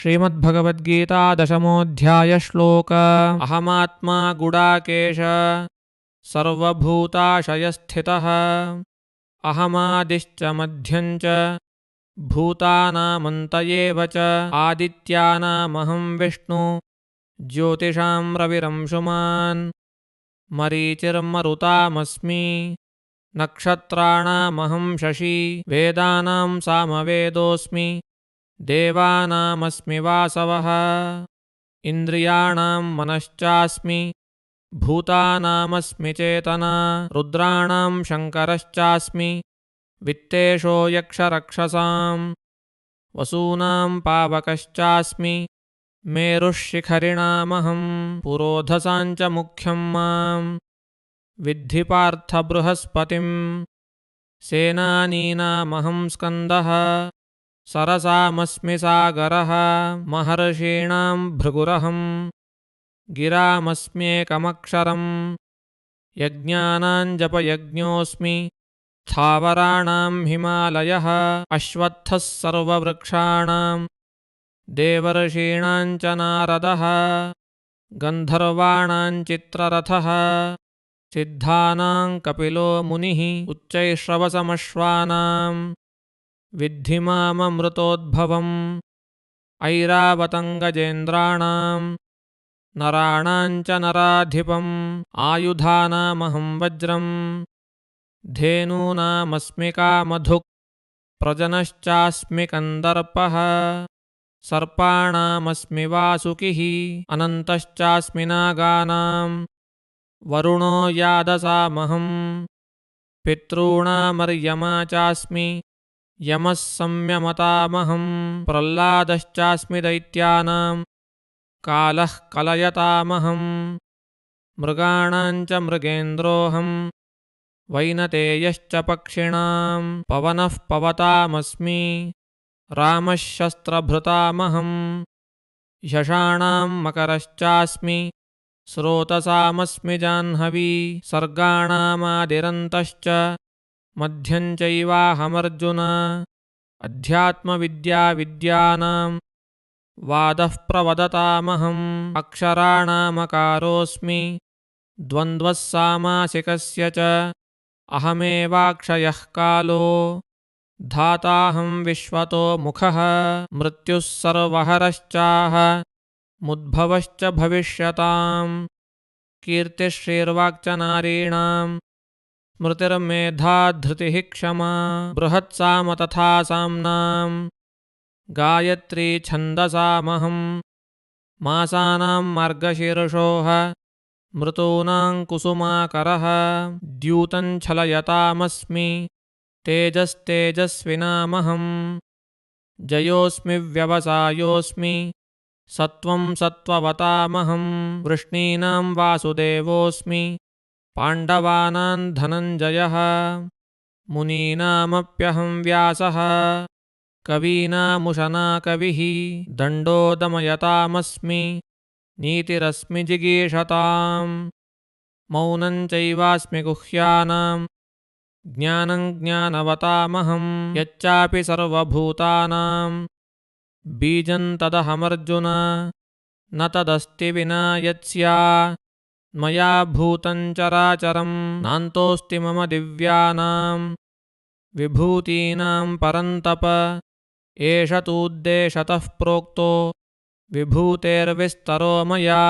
श्रीमद्भगवद्गीता दशमोऽध्याय श्लोक अहमात्मा गुडाकेश सर्वभूताशयस्थितः अहमादिश्च मध्यञ्च भूतानामन्त एव च आदित्यानामहं विष्णु ज्योतिषां रविरंशुमान् मरीचिर्मरुतामस्मि नक्षत्राणामहं शशी वेदानां सामवेदोऽस्मि देवानामस्मि वासवः इन्द्रियाणां मनश्चास्मि भूतानामस्मि चेतना रुद्राणां शङ्करश्चास्मि वित्तेषो यक्षरक्षसां वसूनां पावकश्चास्मि मेरुः शिखरिणामहं पुरोधसां च मुख्यं मां विद्धि पार्थ बृहस्पतिं सेनानीनामहं स्कन्दः सरसामस्मि सागरः महर्षीणां भृगुरहं गिरामस्म्येकमक्षरं यज्ञानां जपयज्ञोऽस्मि स्थावराणां हिमालयः अश्वत्थः सर्ववृक्षाणां देवर्षीणां च नारदः गन्धर्वाणां चित्ररथः सिद्धानां कपिलो मुनिः उच्चैश्रवसमश्वानां विद्धि माममृतोद्भवम् ऐरावतं नराणां च नराधिपम् आयुधानामहं वज्रं धेनूनामस्मि कामधुक् प्रजनश्चास्मि कन्दर्पः सर्पाणामस्मि वासुकिः अनन्तश्चास्मि नागानां वरुणो यादसामहं पितॄणामर्यमा चास्मि यमः संयमतामहं प्रह्लादश्चास्मि दैत्यानां कालः कलयतामहं मृगाणां च मृगेन्द्रोऽहं वैनतेयश्च पक्षिणां पवनः पवतामस्मि रामः शस्त्रभृतामहं यषाणां मकरश्चास्मि स्रोतसामस्मि जाह्नवी सर्गाणामादिरन्तश्च मध्यं चैवाहमर्जुन अध्यात्मविद्याविद्यानां वादः प्रवदतामहम् अक्षराणामकारोऽस्मि द्वन्द्वः सामासिकस्य च अहमेवाक्षयः कालो धाताहं विश्वतो मुखः मृत्युः सर्वहरश्चाह मुद्भवश्च भविष्यताम् कीर्तिश्रीर्वाक्च नारीणां स्मृतिर्मेधा धृतिः क्षमा बृहत्साम तथा साम्नां गायत्री छन्दसामहं मासानां मार्गशीर्षोः मृतूनां कुसुमाकरः द्यूतं छलयतामस्मि तेजस्तेजस्विनामहं जयोऽस्मि व्यवसायोऽस्मि सत्त्वं सत्त्ववतामहं वृष्णीनां वासुदेवोऽस्मि पाण्डवानां धनञ्जयः मुनीनामप्यहं व्यासः कवीनामुशना कविः दण्डो दमयतामस्मि नीतिरस्मि जिगीषताम् मौनं चैवास्मि गुह्यानां ज्ञानं ज्ञानवतामहं यच्चापि सर्वभूतानां बीजं तदहमर्जुन न तदस्ति विना यत्स्यात् मया भूतं चराचरं नान्तोऽस्ति मम दिव्यानां विभूतीनां परन्तप एष तूद्देशतः प्रोक्तो विभूतेर्विस्तरो मया